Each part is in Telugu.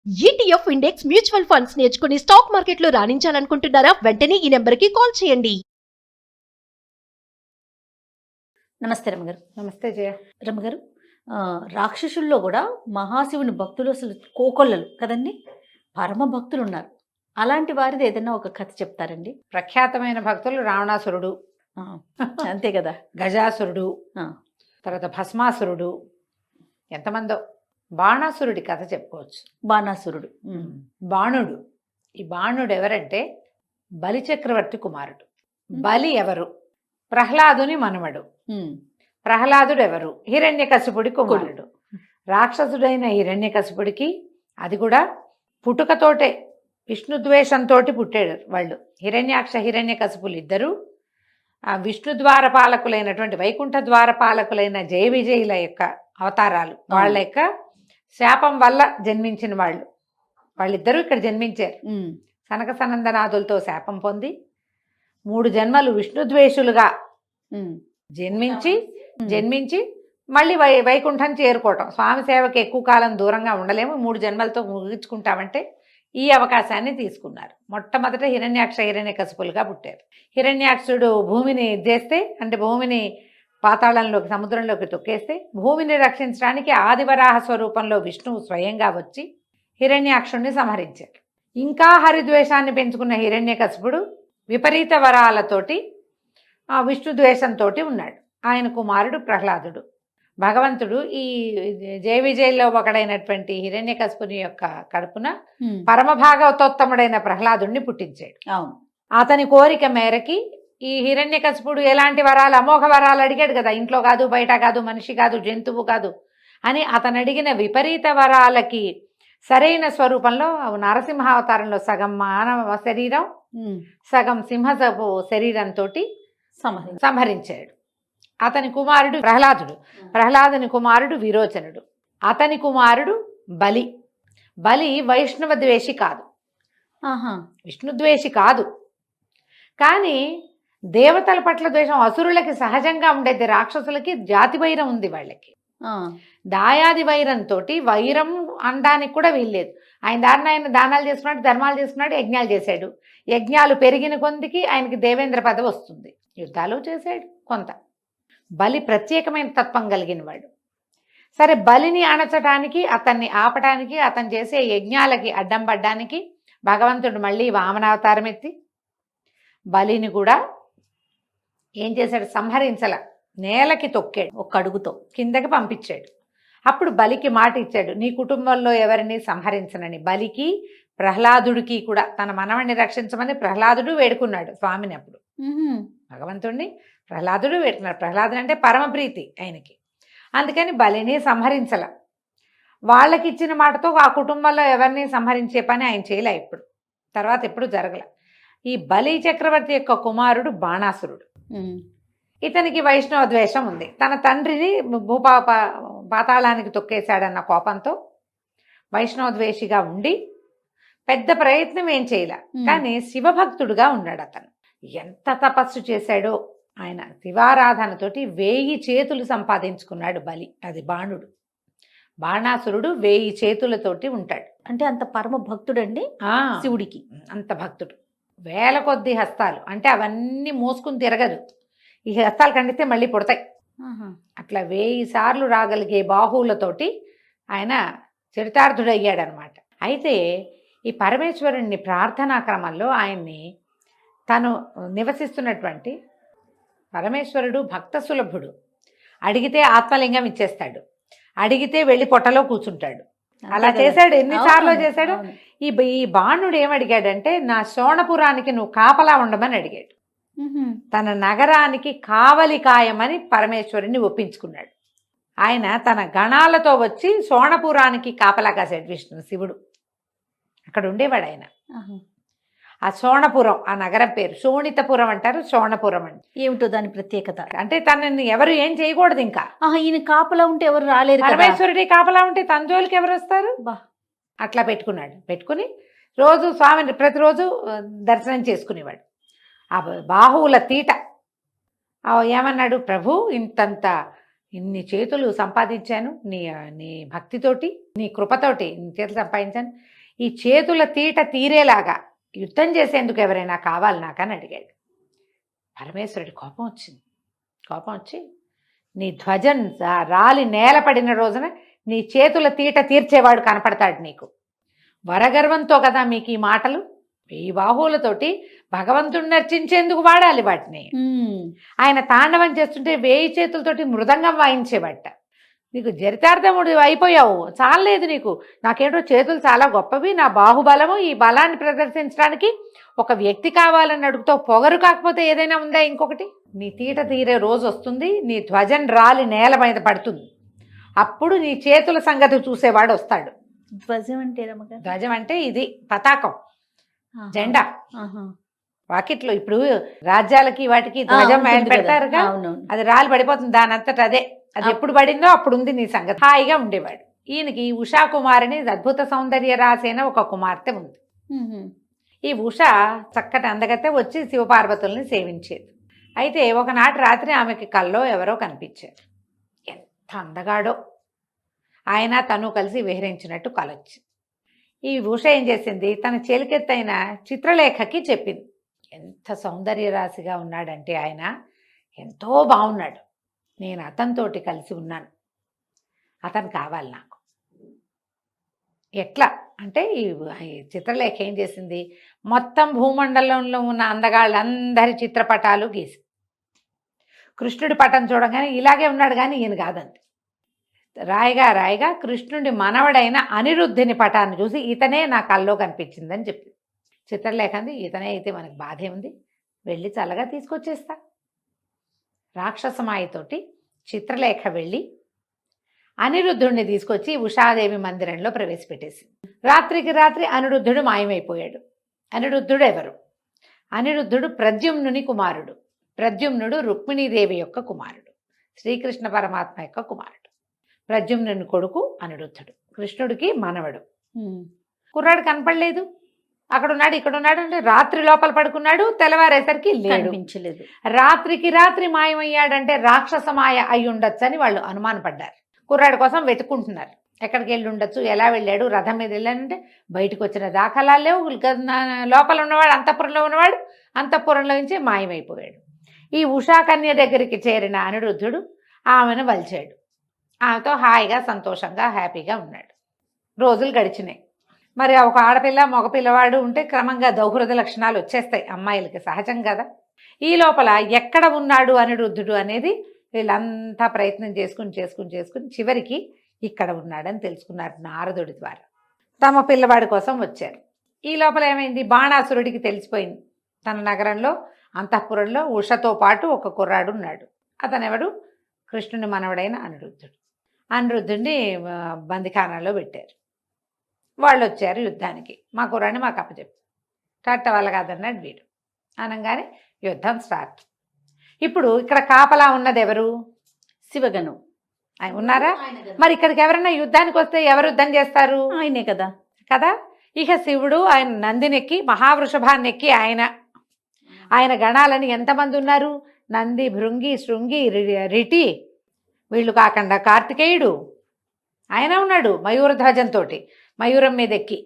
ETF ఇండెక్స్ మ్యూచువల్ ఫండ్స్ నేర్చుకుని స్టాక్ మార్కెట్లో రాణించాలనుకుంటున్నారా? వెంటనే ఈ నెంబర్కి కాల్ చేయండి. నమస్తే రమగారు. నమస్తే జయ. రమగారు, రాక్షసుల్లో కూడా మహాశివుని భక్తులు అసలు కోకొల్లలు కదండి, పరమ భక్తులు ఉన్నారు. అలాంటి వారిది ఏదైనా ఒక కథ చెప్తారండి? ప్రఖ్యాతమైన భక్తులు రావణాసురుడు, అంతే కదా, గజాసురుడు, ఆ, తర్వాత భస్మాసురుడు, ఎంతమందో. బాణాసురుడి కథ చెప్పుకోవచ్చు. బాణాసురుడు. బాణుడు. ఈ బాణుడు ఎవరంటే బలి చక్రవర్తి కుమారుడు. బలి ఎవరు? ప్రహ్లాదుని మనవడు. ప్రహ్లాదుడు ఎవరు? హిరణ్యకశిపుడి కుమారుడు. రాక్షసుడైన హిరణ్యకశిపుడికి అది కూడా పుట్టుకతోటే విష్ణుద్వేషంతో పుట్టాడు వాళ్ళు. హిరణ్యాక్ష హిరణ్యకశిపులు ఇద్దరు విష్ణు ద్వారపాలకులైనటువంటి వైకుంఠ ద్వారపాలకులైన జయ విజయుల యొక్క అవతారాలు. వాళ్ళ యొక్క శాపం వల్ల జన్మించిన వాళ్ళు. వాళ్ళిద్దరూ ఇక్కడ జన్మించారు. సనక సనందనాథులతో శాపం పొంది 3 జన్మలు విష్ణుద్వేషులుగా జన్మించి మళ్ళీ వైకుంఠం చేరుకోవటం. స్వామి సేవకి ఎక్కువ కాలం దూరంగా ఉండలేము, 3 జన్మలతో ముగించుకుంటామంటే ఈ అవకాశాన్ని తీసుకున్నారు. మొట్టమొదట హిరణ్యాక్ష హిరణ్యకశిపులుగా పుట్టారు. హిరణ్యాక్షుడు భూమిని చేస్తే, అంటే భూమిని పాతాళంలోకి సముద్రంలోకి తొక్కేస్తే, భూమిని రక్షించడానికి ఆదివరాహ స్వరూపంలో విష్ణువు స్వయంగా వచ్చి హిరణ్యాక్షుడిని సంహరించారు. ఇంకా హరిద్వేషాన్ని పెంచుకున్న హిరణ్యకశిపుడు విపరీత వరాలతోటి విష్ణుద్వేషంతో ఉన్నాడు. ఆయన కుమారుడు ప్రహ్లాదుడు. భగవంతుడు ఈ జయ విజయంలో ఒకడైనటువంటి హిరణ్యకశిపుని యొక్క కడుపున పరమభాగవతోత్తముడైన ప్రహ్లాదుడిని పుట్టించాడు. అతని కోరిక మేరకి ఈ హిరణ్యకశిపుడు ఎలాంటి వరాలు, అమోఘ వరాలు అడిగాడు కదా. ఇంట్లో కాదు, బయట కాదు, మనిషి కాదు, జంతువు కాదు అని అతను అడిగిన విపరీత వరాలకి సరైన స్వరూపంలో నరసింహావతారంలో సగం మానవ శరీరం, సగం సింహపు శరీరంతో సంహరించాడు. అతని కుమారుడు ప్రహ్లాదుడు. ప్రహ్లాదుని కుమారుడు విరోచనుడు. అతని కుమారుడు బలి. బలి వైష్ణవ ద్వేషి కాదు, విష్ణుద్వేషి కాదు. కానీ దేవతల పట్ల ద్వేషం అసురులకి సహజంగా ఉండేది. రాక్షసులకి జాతి వైరం ఉంది వాళ్ళకి. దాయాది వైరంతో వైరం అనడానికి కూడా వీల్లేదు. ఆయన దారిని ఆయన దానాలు చేసుకున్నాడు, ధర్మాలు చేసుకున్నాడు, యజ్ఞాలు చేశాడు. యజ్ఞాలు పెరిగిన కొందికి ఆయనకి దేవేంద్ర పదవి వస్తుంది. యుద్ధాలు చేశాడు కొంత. బలి ప్రత్యేకమైన తత్వం కలిగిన వాడు. సరే, బలిని అణచడానికి, అతన్ని ఆపడానికి, అతను చేసే యజ్ఞాలకి అడ్డం పడ్డానికి భగవంతుడు మళ్ళీ వామనావతారం ఎత్తి బలిని కూడా ఏం చేశాడు? సంహరించల, నేలకి తొక్కాడు. ఒక అడుగుతో కిందకి పంపించాడు. అప్పుడు బలికి మాట ఇచ్చాడు, నీ కుటుంబంలో ఎవరిని సంహరించనని. బలికి ప్రహ్లాదుడికి కూడా తన మనవణ్ణి రక్షించమని ప్రహ్లాదుడు వేడుకున్నాడు స్వామిని. అప్పుడు భగవంతుడిని ప్రహ్లాదుడు వేడుకున్నాడు. ప్రహ్లాదుడు అంటే పరమప్రీతి ఆయనకి. అందుకని బలిని సంహరించల. వాళ్ళకి ఇచ్చిన మాటతో ఆ కుటుంబంలో ఎవరిని సంహరించే పని ఆయన చేయలే. ఇప్పుడు తర్వాత ఎప్పుడు జరగల. ఈ బలి చక్రవర్తి యొక్క కుమారుడు బాణాసురుడు. ఇతనికి వైష్ణవ ద్వేషం ఉంది. తన తండ్రిని పాతాళానికి తొక్కేశాడన్న కోపంతో వైష్ణవ ద్వేషిగా ఉండి పెద్ద ప్రయత్నం ఏం చేయలే. కానీ శివభక్తుడుగా ఉన్నాడు అతను. ఎంత తపస్సు చేశాడో ఆయన. శివారాధనతోటి 1000 చేతులు సంపాదించుకున్నాడు బలి. అది బాణుడు. బాణాసురుడు 1000 చేతులతోటి ఉంటాడు. అంటే అంత పరమ భక్తుడండి శివుడికి. అంత భక్తుడు. 1000 కొద్ది హస్తాలు, అంటే అవన్నీ మోసుకుని తిరగదు. ఈ హస్తాలు ఖండితే మళ్ళీ పుడతాయి. అట్లా 1000 సార్లు రాగలిగే బాహువులతోటి ఆయన చరితార్థుడయ్యాడనమాట. అయితే ఈ పరమేశ్వరుణ్ణి ప్రార్థనా క్రమంలో ఆయన్ని తను నివసిస్తున్నటువంటి పరమేశ్వరుడు భక్త సులభుడు. అడిగితే ఆత్మలింగం ఇచ్చేస్తాడు, అడిగితే వెళ్ళి పొట్టలో కూర్చుంటాడు. అలా చేశాడు. ఎన్నిసార్లు చేశాడు. ఈ బాణుడు ఏమడిగాడంటే, నా శోణపురానికి నువ్వు కాపలా ఉండమని అడిగాడు. తన నగరానికి కావలి కాయమని పరమేశ్వరుని ఒప్పించుకున్నాడు. ఆయన తన గణాలతో వచ్చి శోణపురానికి కాపలా కాశాడు. శివుడు అక్కడ ఉండేవాడు ఆయన. ఆ శోణపురం, ఆ నగరం పేరు శోణితపురం అంటారు, శోణపురం అంటే. ఏమిటో దాని ప్రత్యేకత? అంటే తనని ఎవరు ఏం చేయకూడదు. ఇంకా ఈయన కాపలా ఉంటే ఎవరు రాలేరు. పరమేశ్వరుడి కాపలా ఉంటే తన జోలికి ఎవరు వస్తారు? అట్లా పెట్టుకున్నాడు. పెట్టుకుని రోజు స్వామిని ప్రతిరోజు దర్శనం చేసుకునేవాడు. ఆ బాహువుల తీట ఏమన్నాడు, ప్రభు ఇంతంత ఇన్ని చేతులు సంపాదించాను నీ నీ భక్తితోటి, నీ కృపతోటి ఇన్ని చేతులు సంపాదించాను, ఈ చేతుల తీట తీరేలాగా యుద్ధం చేసేందుకు ఎవరైనా కావాలి నాకని అడిగాడు. పరమేశ్వరుడి కోపం వచ్చింది. కోపం వచ్చి నీ ధ్వజం రాలి నేల పడిన రోజున నీ చేతుల తీట తీర్చేవాడు కనపడతాడు నీకు. వరగర్వంతో కదా మీకు ఈ మాటలు, ఈ బాహువులతోటి భగవంతుడిని అర్చించేందుకు వాడాలి వాటిని. ఆయన తాండవం చేస్తుంటే 1000 చేతులతోటి మృదంగం వాయించేవాట. నీకు చరితార్థముడు అయిపోయావు, చాలలేదు నీకు. నాకేంటో చేతులు చాలా గొప్పవి, నా బాహుబలము, ఈ బలాన్ని ప్రదర్శించడానికి ఒక వ్యక్తి కావాలని అడుగుతావు. పొగరు కాకపోతే ఏదైనా ఉందా ఇంకొకటి? నీ తీట తీరే రోజు వస్తుంది, నీ ధ్వజం రాలి నేల మీద పడుతుంది, అప్పుడు నీ చేతుల సంగతి చూసేవాడు వస్తాడు. ధ్వజం అంటే రమ్మగారు? ధ్వజం అంటే ఇది పతాకం, జెండా. వాకిట్లో ఇప్పుడు రాజ్యాలకి వాటికి ధ్వజం పెడతారుగా, అది రాలి పడిపోతుంది దాని అంతటా అదే. అది ఎప్పుడు పడిందో అప్పుడు ఉంది నీ సంగతి. హాయిగా ఉండేవాడు. ఈయనకి ఉషా కుమారిని అద్భుత సౌందర్య రాసేన ఒక కుమార్తె ఉంది. ఈ ఉష చక్కటి అందగతే వచ్చి శివపార్వతుల్ని సేవించేది. అయితే ఒకనాటి రాత్రి ఆమెకి కల్లో ఎవరో కనిపించారు. ఎంత అందగాడో, ఆయన తను కలిసి విహరించినట్టు కలొచ్చింది. ఈ ఉష ఏం చేసింది, తన చెలికెత్తైన చిత్రలేఖకి చెప్పింది. ఎంత సౌందర్య రాశిగా ఉన్నాడంటే ఆయన, ఎంతో బాగున్నాడు, నేను అతనితోటి కలిసి ఉన్నాను, అతను కావాలి నాకు. ఎట్లా అంటే ఈ చిత్రలేఖ ఏం చేసింది, మొత్తం భూమండలంలో ఉన్న అందగాళ్ళందరి చిత్రపటాలు గీసి, కృష్ణుడి పటం చూడగానే ఇలాగే ఉన్నాడు కానీ ఈయన కాదండి. రాయిగా రాయిగా కృష్ణుడి మనవడైన అనిరుద్ధుని పటాన్ని చూసి ఇతనే నా కల్లో కనిపించిందని చెప్పి చిత్రలేఖ అంది. ఇతనే అయితే మనకు బాధే ఉంది, వెళ్ళి చల్లగా తీసుకొచ్చేస్తా. రాక్షసమాయితోటి చిత్రలేఖ వెళ్ళి అనిరుద్ధుడిని తీసుకొచ్చి ఉషాదేవి మందిరంలో ప్రవేశపెట్టేసింది. రాత్రికి రాత్రి అనిరుద్ధుడు మాయమైపోయాడు. అనిరుద్ధుడు ఎవరు? అనిరుద్ధుడు ప్రద్యుమ్నుని కుమారుడు. ప్రద్యుమ్నుడు రుక్మిణీదేవి యొక్క కుమారుడు, శ్రీకృష్ణ పరమాత్మ యొక్క కుమారుడు. ప్రద్యుమ్నుని కొడుకు అనిరుద్ధుడు, కృష్ణుడికి మనవడు. కుర్రాడు కనపడలేదు, అక్కడున్నాడు ఇక్కడున్నాడు అంటే రాత్రి లోపల పడుకున్నాడు, తెల్లవారేసరికి కనిపించలేదు. రాత్రికి రాత్రి మాయమయ్యాడంటే రాక్షస మాయ అయి ఉండొచ్చని వాళ్ళు అనుమానపడ్డారు. కుర్రాడి కోసం వెతుక్కుంటున్నారు, ఎక్కడికి వెళ్ళి ఉండొచ్చు, ఎలా వెళ్ళాడు, రథం మీద వెళ్ళానంటే బయటకు వచ్చిన దాఖలాలు లేవు. లోపల ఉన్నవాడు అంతఃపురంలో ఉన్నవాడు అంతఃపురంలో నుంచి మాయమైపోయాడు. ఈ ఉషాకన్య దగ్గరికి చేరిన అనిరుద్ధుడు ఆమెను వలిచాడు. ఆమెతో హాయిగా సంతోషంగా హ్యాపీగా ఉన్నాడు. రోజులు గడిచినాయి. మరి ఒక ఆడపిల్ల మగ పిల్లవాడు ఉంటే క్రమంగా దౌహృద లక్షణాలు వచ్చేస్తాయి, అమ్మాయిలకి సహజం కదా. ఈ లోపల ఎక్కడ ఉన్నాడు అనిరుద్ధుడు అనేది వీళ్ళంతా ప్రయత్నం చేసుకుని చివరికి ఇక్కడ ఉన్నాడని తెలుసుకున్నారు నారదుడి ద్వారా. తమ పిల్లవాడి కోసం వచ్చారు. ఈ లోపల ఏమైంది, బాణాసురుడికి తెలిసిపోయింది తన నగరంలో అంతఃపురంలో ఉషతో పాటు ఒక కుర్రాడు ఉన్నాడు. అతనెవడు? కృష్ణుని మనవడైన అనిరుద్ధుడు. అనిరుద్ధుడిని బందిఖానాలో పెట్టారు. వాళ్ళు వచ్చారు యుద్ధానికి. మా కుర్రాడిని మాకు అప్పచెప్పు. కట్ట వల్ల కాదన్నాడు వీడు. అనగానే యుద్ధం స్టార్ట్. ఇప్పుడు ఇక్కడ కాపలా ఉన్నది ఎవరు? శివగణం ఆయన ఉన్నారా? మరి ఇక్కడికి ఎవరైనా యుద్ధానికి వస్తే ఎవరు యుద్ధం చేస్తారు? ఆయనే కదా. కదా. ఇక శివుడు ఆయన నందినెక్కి మహావృషభాన్ని ఎక్కి ఆయన గణాలని ఎంతమంది ఉన్నారు? నంది, భృంగి, శృంగి, రిటి, వీళ్ళు కాకుండా కార్తికేయుడు ఆయన ఉన్నాడు మయూరధ్వజంతో, మయూరం మీద ఎక్కి.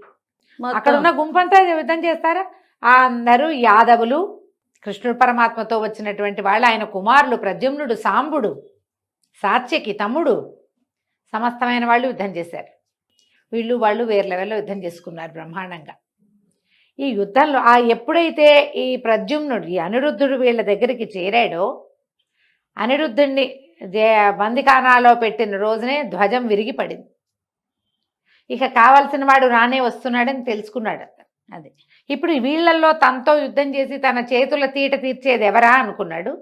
అక్కడ ఉన్న గుంపంతా యుద్ధం చేస్తారా? అందరూ యాదవులు, కృష్ణుడు పరమాత్మతో వచ్చినటువంటి వాళ్ళు, ఆయన కుమారులు ప్రద్యుమ్నుడు, సాంబుడు, సాత్యకి తమ్ముడు, సమస్తమైన వాళ్ళు యుద్ధం చేశారు. వీళ్ళు వాళ్ళు వేరే లెవెల్లో యుద్ధం చేసుకున్నారు బ్రహ్మాండంగా. ఈ యుద్ధంలో ఎప్పుడైతే ఈ ప్రద్యుమ్నుడు, ఈ అనిరుద్ధుడు వీళ్ళ దగ్గరికి చేరాడో, అనిరుద్ధుడిని బందిఖానాలో పెట్టిన రోజునే ధ్వజం విరిగి పడింది. ఇక కావలసిన వాడు రానే వస్తున్నాడని తెలుసుకున్నాడు. అది ఇప్పుడు వీళ్ళల్లో తనతో యుద్ధం చేసి తన చేతుల తీట తీర్చేది ఎవరా అనుకున్నాడు.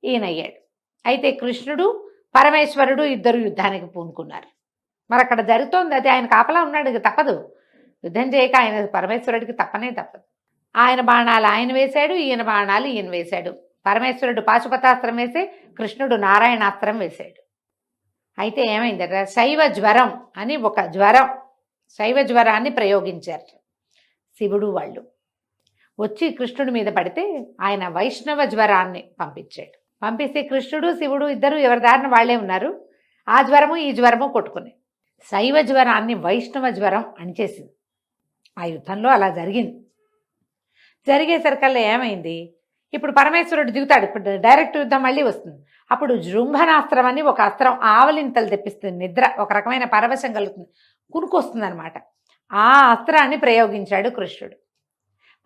ఈయనయ్యాడు. అయితే కృష్ణుడు పరమేశ్వరుడు ఇద్దరు యుద్ధానికి పూనుకున్నారు. మరి అక్కడ జరుగుతోంది అది. ఆయన కాపలా ఉన్నాడు, ఇక తప్పదు. యుద్ధం చేయక ఆయన పరమేశ్వరుడికి తప్పనే తప్పదు. ఆయన బాణాలు ఆయన వేశాడు, ఈయన బాణాలు ఈయన వేశాడు. పరమేశ్వరుడు పాశుపతాస్త్రం వేసి కృష్ణుడు నారాయణాస్త్రం వేశాడు. అయితే ఏమైందట, శైవ జ్వరం అని ఒక జ్వరం, శైవ జ్వరాన్ని ప్రయోగించారు శివుడు. వాళ్ళు వచ్చి కృష్ణుడి మీద పడితే ఆయన వైష్ణవ జ్వరాన్ని పంపించాడు. పంపిస్తే కృష్ణుడు శివుడు ఇద్దరు ఎవరి దారిన వాళ్ళే ఉన్నారు. ఆ జ్వరము ఈ జ్వరము కొట్టుకుని శైవ జ్వరాన్ని వైష్ణవ జ్వరం అణిచేసింది. ఆ యుద్ధంలో అలా జరిగింది. జరిగేసరికల్లా ఏమైంది, ఇప్పుడు పరమేశ్వరుడు దిగుతాడు. ఇప్పుడు డైరెక్ట్ యుద్ధం మళ్ళీ వస్తుంది. అప్పుడు జృంభనాస్త్రం అని ఒక అస్త్రం ఆవలింతలు తెప్పిస్తుంది. నిద్ర ఒక రకమైన పరవశం కలుగుతుంది, కునుకొస్తుంది అనమాట. ఆ అస్త్రాన్ని ప్రయోగించాడు కృష్ణుడు.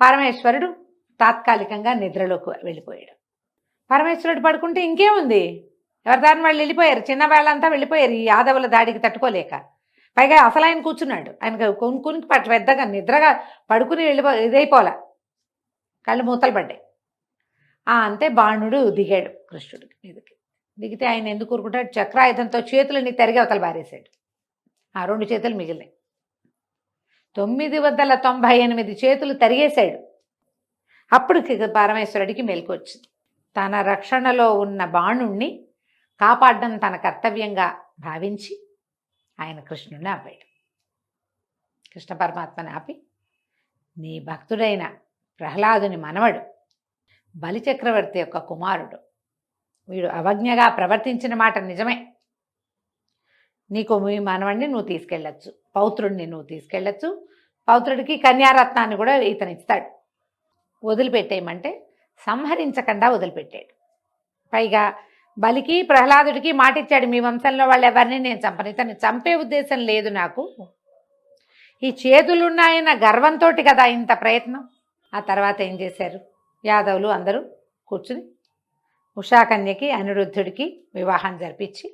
పరమేశ్వరుడు తాత్కాలికంగా నిద్రలోకి వెళ్ళిపోయాడు. పరమేశ్వరుడు పడుకుంటే ఇంకేముంది, ఎవరి దారిని వాళ్ళు వెళ్ళిపోయారు. చిన్న వాళ్ళంతా వెళ్ళిపోయారు ఈ యాదవుల దాడికి తట్టుకోలేక. పైగా అసలు ఆయన కూర్చున్నాడు. ఆయనకు కొనుక్కుని పెద్దగా నిద్రగా పడుకుని ఇదైపోలే, కళ్ళు మూతలు పడ్డాయి. అంతే బాణుడు దిగాడు కృష్ణుడికి మీదకి. దిగితే ఆయన ఎందుకు ఊరుకుంటాడు, చక్రాయుధంతో చేతులని తరిగి అవతల బారేశాడు. ఆ 2 చేతులు మిగిలినాయి. 998 చేతులు తరిగేశాడు. అప్పుడు పరమేశ్వరుడికి మెలకు వచ్చింది. తన రక్షణలో ఉన్న బాణుణ్ణి కాపాడడం తన కర్తవ్యంగా భావించి ఆయన కృష్ణుడిని ఆపాడు. కృష్ణ పరమాత్మని ఆపి, నీ భక్తుడైన ప్రహ్లాదుని మనవడు, బలిచక్రవర్తి యొక్క కుమారుడు, వీడు అవజ్ఞగా ప్రవర్తించిన మాట నిజమే. నీకు మీ మనవడిని నువ్వు తీసుకెళ్ళచ్చు, పౌత్రుడిని నువ్వు తీసుకెళ్ళచ్చు, పౌత్రుడికి కన్యారత్నాన్ని కూడా ఇతను ఇస్తాడు. వదిలిపెట్టేయమంటే సంహరించకుండా వదిలిపెట్టాడు. పైగా బలికి ప్రహ్లాదుడికి మాట ఇచ్చాడు, మీ వంశంలో వాళ్ళు ఎవరిని నేను చంపను, ఇతన్ని చంపే ఉద్దేశం లేదు నాకు, ఈ చేతులున్నాయన్న గర్వంతో కదా ఇంత ప్రయత్నం. ఆ తర్వాత ఏం చేశారు, యాదవులు అందరూ కూర్చుని ఉషాకన్యకి అనిరుద్ధుడికి వివాహం జరిపించి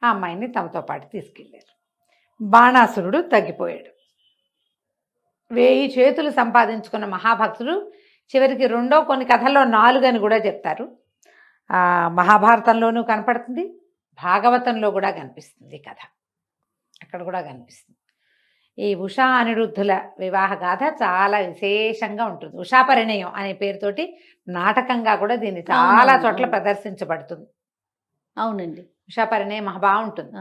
ఆ అమ్మాయిని తమతో పాటు తీసుకెళ్ళారు. బాణాసురుడు తగ్గిపోయాడు. 1000 చేతులు సంపాదించుకున్న మహాభక్తుడు చివరికి రెండో కొన్ని కథల్లో 4 అని కూడా చెప్తారు. మహాభారతంలోనూ కనపడుతుంది, భాగవతంలో కూడా కనిపిస్తుంది కథ, అక్కడ కూడా కనిపిస్తుంది. ఈ ఉషా అనిరుద్ధుల వివాహ గాథ చాలా విశేషంగా ఉంటుంది. ఉషా పరిణయం అనే పేరుతోటి నాటకంగా కూడా దీన్ని చాలా చోట్ల ప్రదర్శించబడుతుంది. అవునండి, ఉషా పరిణయం మహా బాగుంటుంది.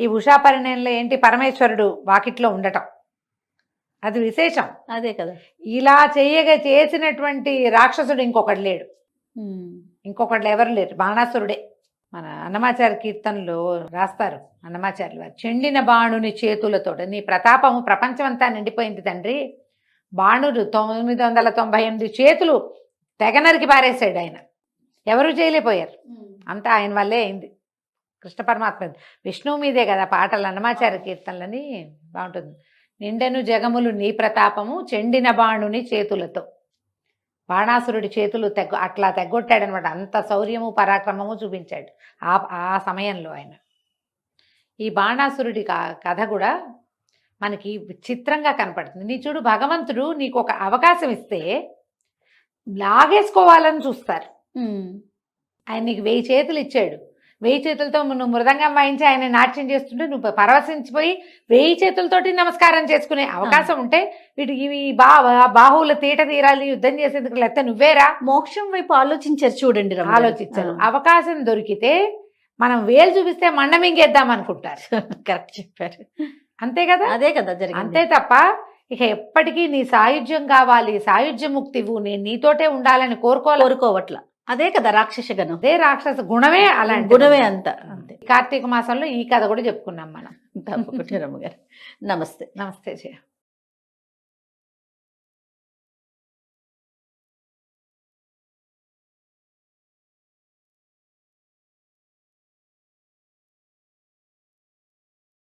ఈ ఉషా పరిణయంలో ఏంటి, పరమేశ్వరుడు వాకిట్లో ఉండటం, అది విశేషం. అదే కదా, ఇలా చేసినటువంటి రాక్షసుడు ఇంకొకడు లేడు, ఇంకొకళ్ళు ఎవరు లేరు, బాణాసురుడే. మన అన్నమాచార్య కీర్తనలో రాస్తారు అన్నమాచార్యులు వారు, చెండిన బాణుని చేతులతో నీ ప్రతాపము ప్రపంచమంతా నిండిపోయింది తండ్రి. బాణుడు 998 చేతులు తెగనరికి పారేశాడు ఆయన, ఎవరు చేయలేకపోయారు. అంతా ఆయన వల్లే అయింది. కృష్ణ పరమాత్మ విష్ణువు మీదే కదా పాటలు, అన్నమాచార్య కీర్తనలని బాగుంటుంది. నిండెను జగములు నీ ప్రతాపము చెండిన బాణుని చేతులతో. బాణాసురుడి చేతులు అట్లా తెగ్గొట్టాడనమాట. అంత శౌర్యము పరాక్రమము చూపించాడు ఆ సమయంలో ఆయన. ఈ బాణాసురుడి కథ కూడా మనకి విచిత్రంగా కనపడుతుంది. నీ చూడు, భగవంతుడు నీకు ఒక అవకాశం ఇస్తే లాగేసుకోవాలని చూస్తారు. ఆయన నీకు 1000 చేతులు ఇచ్చాడు, 1000 చేతులతో నువ్వు మృదంగం వాయించి ఆయన నాట్యం చేస్తుంటే నువ్వు పరవశించిపోయి 1000 చేతులతోటి నమస్కారం చేసుకునే అవకాశం ఉంటే వీటికి బాహువుల తీట తీరాలి యుద్ధం చేసేందుకు లేకపోతే నువ్వేరా మోక్షం వైపు ఆలోచించారు చూడండి, ఆలోచించారు. అవకాశం దొరికితే మనం వేలు చూపిస్తే మండమింగేద్దాం అనుకుంటారు. కరెక్ట్ చెప్పారు, అంతే కదా, అదే కదా జరిగింది. అంతే తప్ప ఇక ఎప్పటికీ నీ సాయుధ్యం కావాలి, సాయుధ్య ముక్తివు, నేను నీతోటే ఉండాలని కోరుకోవట్ల. అదే కదా రాక్షస గణం, అదే రాక్షస గుణమే, అలాంటి గుణమే అంత. అంతే. కార్తీక మాసంలో ఈ కథ కూడా చెప్పుకున్నాం మనం. తప్పకుండా రమ్మగారు. నమస్తే. నమస్తే జయ.